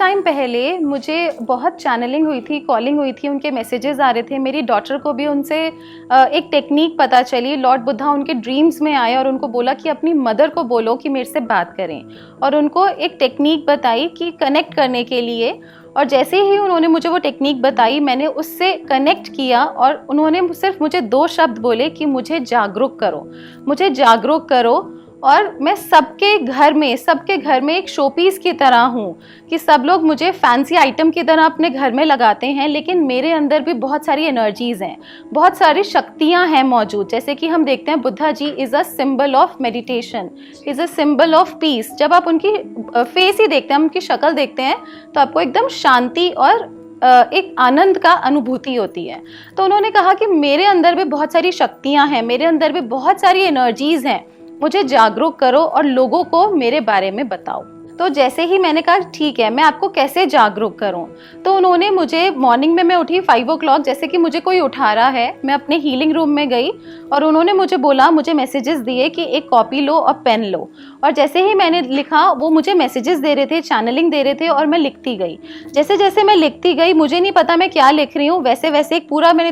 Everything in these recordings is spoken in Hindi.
टाइम पहले मुझे बहुत चैनलिंग हुई थी, कॉलिंग हुई थी, उनके मैसेजेस आ रहे थे। मेरी डॉटर को भी उनसे एक टेक्निक पता चली। लॉर्ड बुद्धा उनके ड्रीम्स में आए और उनको बोला कि अपनी मदर को बोलो कि मेरे से बात करें, और उनको एक टेक्निक बताई कि कनेक्ट करने के लिए। और जैसे ही उन्होंने मुझे वो टेक्निक बताई, मैंने उससे कनेक्ट किया और उन्होंने सिर्फ मुझे 2 शब्द बोले कि मुझे जागरूक करो, मुझे जागरूक करो। और मैं सबके घर में एक शोपीस की तरह हूँ कि सब लोग मुझे फैंसी आइटम की तरह अपने घर में लगाते हैं, लेकिन मेरे अंदर भी बहुत सारी एनर्जीज़ हैं, बहुत सारी शक्तियाँ हैं मौजूद। जैसे कि हम देखते हैं Buddha ji is a symbol of meditation, is a symbol of peace. जब आप उनकी फेस ही देखते हैं, उनकी शक्ल देखते हैं, तो आपको एकदम शांति और एक आनंद का अनुभूति होती है। तो उन्होंने कहा कि मेरे अंदर भी बहुत सारी शक्तियाँ हैं, मेरे अंदर भी बहुत सारी एनर्जीज़ हैं, मुझे जागरूक करो और लोगों को मेरे बारे में बताओ। तो जैसे ही मैंने कहा ठीक है, मैं आपको कैसे जागरूक करूं, तो उन्होंने मुझे मॉर्निंग में मैं उठी 5 o'clock, जैसे कि मुझे कोई उठा रहा है, मैं अपने हीलिंग रूम में गई और उन्होंने मुझे बोला, मुझे मैसेजेस दिए कि एक कॉपी लो और पेन लो। और जैसे ही मैंने लिखा, वो मुझे मैसेजेस दे रहे थे, चैनलिंग दे रहे थे, और मैं लिखती गई। जैसे जैसे मैं लिखती गई, मुझे नहीं पता मैं क्या लिख रही हूँ, वैसे वैसे एक पूरा मैंने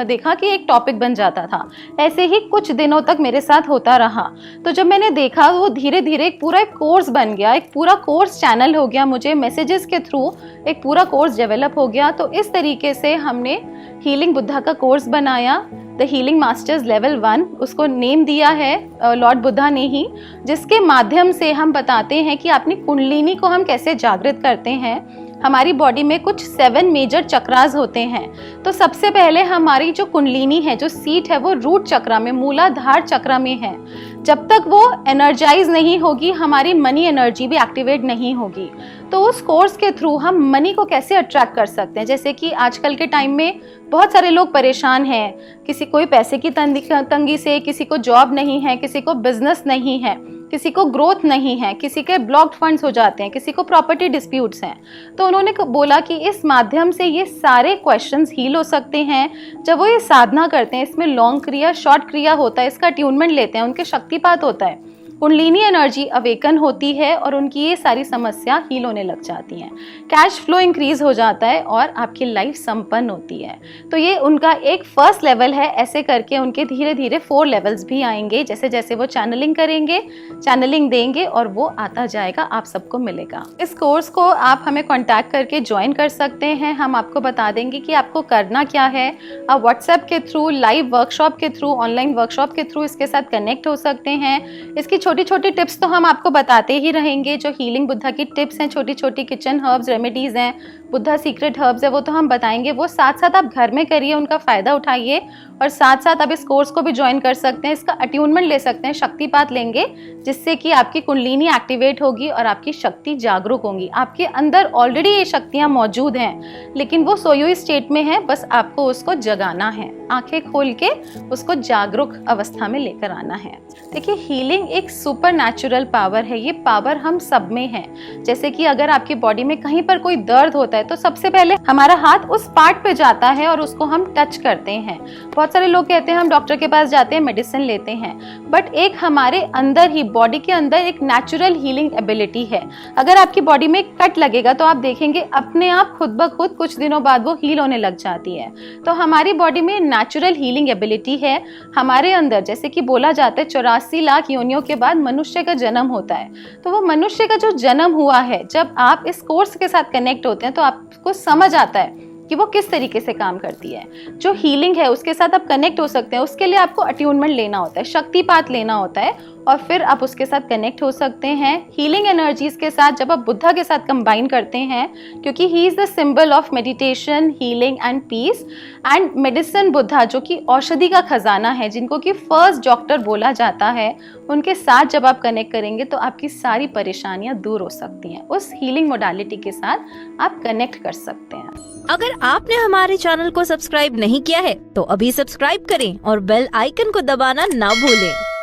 देखा कि एक टॉपिक बन जाता था। ऐसे ही कुछ दिनों तक मेरे साथ होता रहा। तो जब मैंने देखा, वो धीरे धीरे एक पूरा कोर्स बन गया, एक पूरा कोर्स चैनल हो गया, मुझे मैसेजेस के थ्रू एक पूरा कोर्स डेवलप हो गया। तो इस तरीके से हमने हीलिंग बुद्धा का कोर्स बनाया, द हीलिंग मास्टर्स लेवल 1, उसको नेम दिया है लॉर्ड बुद्धा ने ही, जिसके माध्यम से हम बताते हैं कि अपनी कुंडलिनी को हम कैसे जागृत करते हैं। हमारी बॉडी में कुछ 7 मेजर चक्रास होते हैं। तो सबसे पहले हमारी जो कुंडलिनी है, जो सीट है, वो रूट चक्रा में, मूलाधार चक्रा में है। जब तक वो एनर्जाइज नहीं होगी, हमारी मनी एनर्जी भी एक्टिवेट नहीं होगी। तो उस कोर्स के थ्रू हम मनी को कैसे अट्रैक्ट कर सकते हैं। जैसे कि आजकल के टाइम में बहुत सारे लोग परेशान हैं, किसी कोई पैसे की तंगी से, किसी को जॉब नहीं है, किसी को बिजनेस नहीं है, किसी को ग्रोथ नहीं है, किसी के ब्लॉक्ड फंड्स हो जाते हैं, किसी को प्रॉपर्टी डिस्प्यूट्स हैं। तो उन्होंने बोला कि इस माध्यम से ये सारे क्वेश्चंस हील हो सकते हैं जब वो ये साधना करते हैं। इसमें लॉन्ग क्रिया, शॉर्ट क्रिया होता है, इसका ट्यूनमेंट लेते हैं, उनके शक्तिपात होता है, कुंडलिनी एनर्जी अवेकन होती है और उनकी ये सारी समस्या हील होने लग जाती हैं। कैश फ्लो इंक्रीज हो जाता है और आपकी लाइफ संपन्न होती है। तो ये उनका एक फर्स्ट लेवल है। ऐसे करके उनके धीरे धीरे 4 लेवल्स भी आएंगे। जैसे जैसे वो चैनलिंग करेंगे, चैनलिंग देंगे और वो आता जाएगा, आप सबको मिलेगा। इस कोर्स को आप हमें कॉन्टैक्ट करके ज्वाइन कर सकते हैं। हम आपको बता देंगे कि आपको करना क्या है। आप व्हाट्सएप के थ्रू, लाइव वर्कशॉप के थ्रू, ऑनलाइन वर्कशॉप के थ्रू इसके साथ कनेक्ट हो सकते हैं। इसकी छोटी छोटी टिप्स तो हम आपको बताते ही रहेंगे। जो हीलिंग बुद्धा की टिप्स हैं, छोटी छोटी किचन हर्ब्स, रेमेडीज़ हैं, बुद्धा सीक्रेट हर्ब्स है, वो तो हम बताएंगे। वो साथ साथ आप घर में करिए, उनका फ़ायदा उठाइए और साथ साथ आप इस कोर्स को भी ज्वाइन कर सकते हैं। इसका अट्यूनमेंट ले सकते हैं, शक्तिपात लेंगे, जिससे कि आपकी कुंडलिनी एक्टिवेट होगी और आपकी शक्ति जागरूक होंगी। आपके अंदर ऑलरेडी ये शक्तियाँ मौजूद हैं, लेकिन वो सोई हुई स्टेट में है, बस आपको उसको जगाना है, आंखें खोल के उसको जागरूक अवस्था में लेकर आना है। देखिए, हीलिंग एक सुपर नेचुरल पावर है। ये पावर हम सब में है। जैसे कि अगर आपकी बॉडी में कहीं पर कोई दर्द होता है, तो सबसे पहले हमारा हाथ उस पार्ट पे जाता है और उसको हम टच करते हैं। बहुत सारे लोग कहते हैं हम डॉक्टर के पास जाते हैं, मेडिसिन लेते हैं, बट एक हमारे अंदर ही, बॉडी के अंदर एक नेचुरल हीलिंग एबिलिटी है। अगर आपकी बॉडी में कट लगेगा तो आप देखेंगे अपने आप खुद ब खुद कुछ दिनों बाद वो हील होने लग जाती है। तो हमारी बॉडी में नेचुरल हीलिंग एबिलिटी है हमारे अंदर। जैसे कि बोला जाता है 84 लाख योनियों के बाद मनुष्य का जन्म होता है। तो वो मनुष्य का जो जन्म हुआ है, जब आप इस कोर्स के साथ कनेक्ट होते हैं तो आपको समझ आता है कि वो किस तरीके से काम करती है। जो हीलिंग है उसके साथ आप कनेक्ट हो सकते हैं। उसके लिए आपको अट्यूनमेंट लेना होता है, शक्तिपात लेना होता है, और फिर आप उसके साथ कनेक्ट हो सकते हैं। हीलिंग एनर्जीज के साथ जब आप बुद्धा के साथ कंबाइन करते हैं, क्योंकि he is the symbol of meditation, healing and peace and medicine Buddha, जो कि औषधि का खजाना है, जिनको कि फर्स्ट डॉक्टर बोला जाता है, उनके साथ जब आप कनेक्ट करेंगे तो आपकी सारी परेशानियां दूर हो सकती हैं। उस हीलिंग मोडालिटी के साथ आप कनेक्ट कर सकते हैं। अगर आपने हमारे चैनल को सब्सक्राइब नहीं किया है तो अभी सब्सक्राइब करें और बेल आइकन को दबाना ना भूलें।